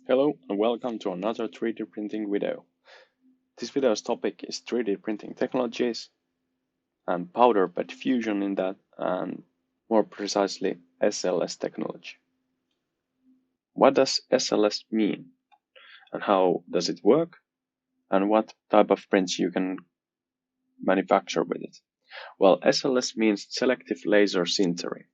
Hello and welcome to another 3D printing video. This video's topic is 3D printing technologies and powder bed fusion in that, and more precisely SLS technology. What does SLS mean and how does it work, and what type of prints you can manufacture with it? Well, SLS means selective laser sintering.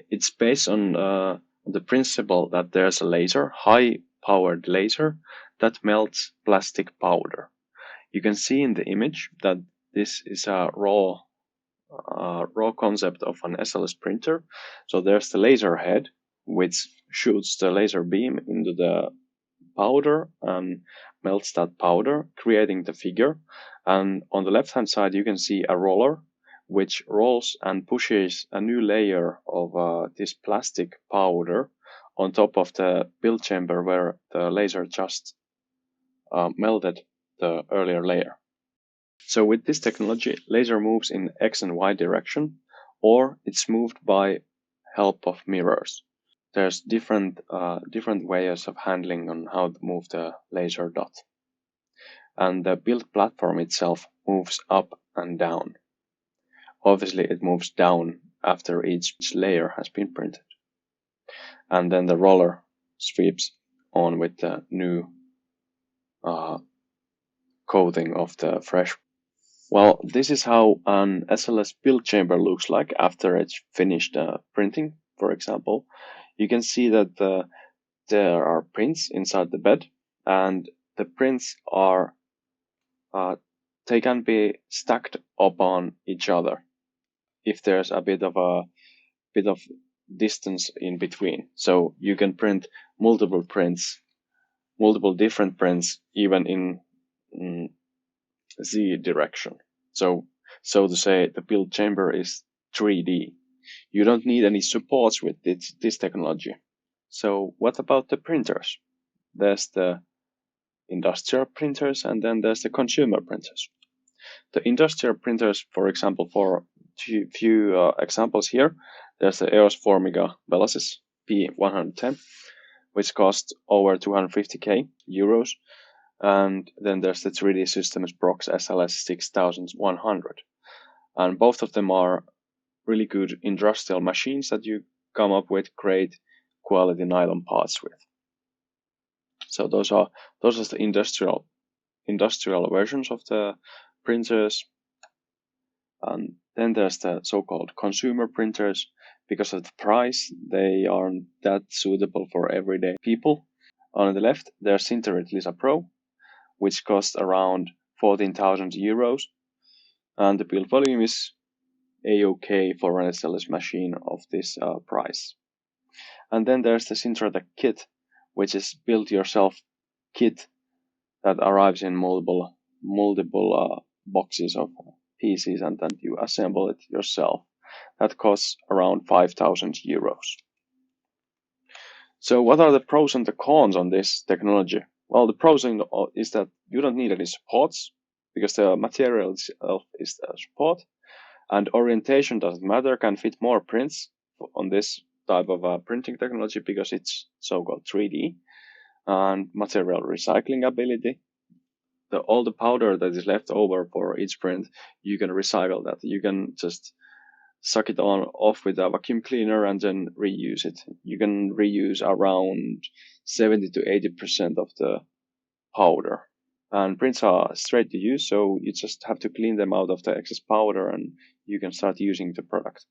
It's based on the principle that there's a laser, high-powered laser, that melts plastic powder. You can see in the image that this is a raw concept of an SLS printer. So there's the laser head, which shoots the laser beam into the powder and melts that powder, creating the figure. And on the left hand side, you can see a roller, which rolls and pushes a new layer of this plastic powder on top of the build chamber where the laser just melted the earlier layer. So with this technology, laser moves in X and Y direction, or it's moved by help of mirrors. There's different ways of handling on how to move the laser dot. And the build platform itself moves up and down. Obviously, it moves down after each layer has been printed. And then the roller sweeps on with the new coating of the fresh. Well, this is how an SLS build chamber looks like after it's finished printing, for example. You can see that there are prints inside the bed, and the prints are they can be stacked upon each other if there's a bit of distance in between. So you can print multiple different prints, even in Z direction. So to say, the build chamber is 3D. You don't need any supports with this technology. So what about the printers? There's the industrial printers, and then there's the consumer printers. The industrial printers, for example, for few examples here, there's the EOS Formiga Velocis P110, which costs over 250k euros. And then there's the 3D Systems Prox SLS 6100. And both of them are really good industrial machines that you come up with great quality nylon parts with. So those are the industrial versions of the printers. And then there's the so-called consumer printers. Because of the price, they aren't that suitable for everyday people. On the left, there's Sinterit Lisa Pro, which costs around 14,000 euros, and the build volume is a-okay for an SLS machine of this price. And then there's the Sintratec kit, which is build-yourself kit that arrives in multiple boxes of pieces, and then you assemble it yourself. That costs around 5,000 euros. So what are the pros and the cons on this technology? Well, the pros is that you don't need any supports because the material itself is the support, and orientation doesn't matter, can fit more prints on this type of printing technology because it's so-called 3D, and material recycling ability. All the powder that is left over for each print, you can recycle that. You can just suck it off with a vacuum cleaner and then reuse it. You can reuse around 70 to 80% of the powder. And prints are straight to use, so you just have to clean them out of the excess powder and you can start using the product.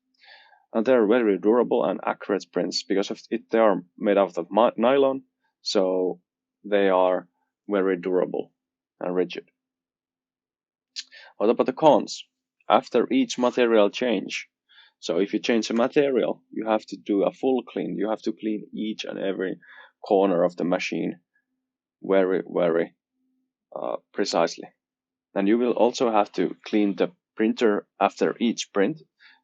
And they're very durable and accurate prints because they are made out of nylon, so they are very durable and rigid. What about the cons? After each material change, so if you change a material, you have to do a full clean. You have to clean each and every corner of the machine very, very precisely. And you will also have to clean the printer after each print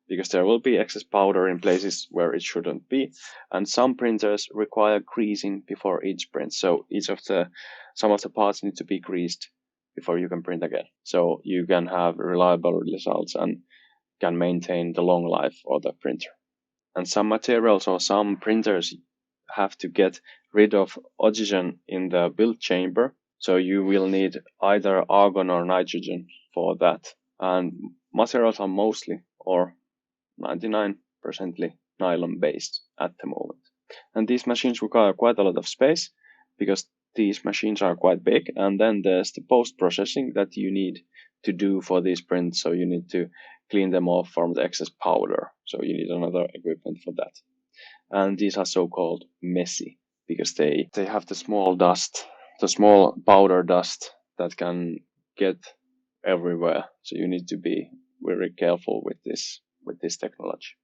because there will be excess powder in places where it shouldn't be. And some printers require greasing before each print. So some of the parts need to be greased before you can print again. So you can have reliable results and can maintain the long life of the printer. And some materials or some printers have to get rid of oxygen in the build chamber. So you will need either argon or nitrogen for that. And materials are mostly or 99% nylon based at the moment. And these machines require quite a lot of space because these machines are quite big. And then there's the post-processing that you need to do for these prints. So you need to clean them off from the excess powder. So you need another equipment for that. And these are so-called messy because they have the small dust, the small powder dust that can get everywhere. So you need to be very careful with this technology.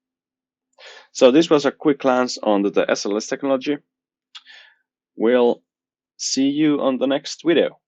So this was a quick glance on the SLS technology. We'll see you on the next video.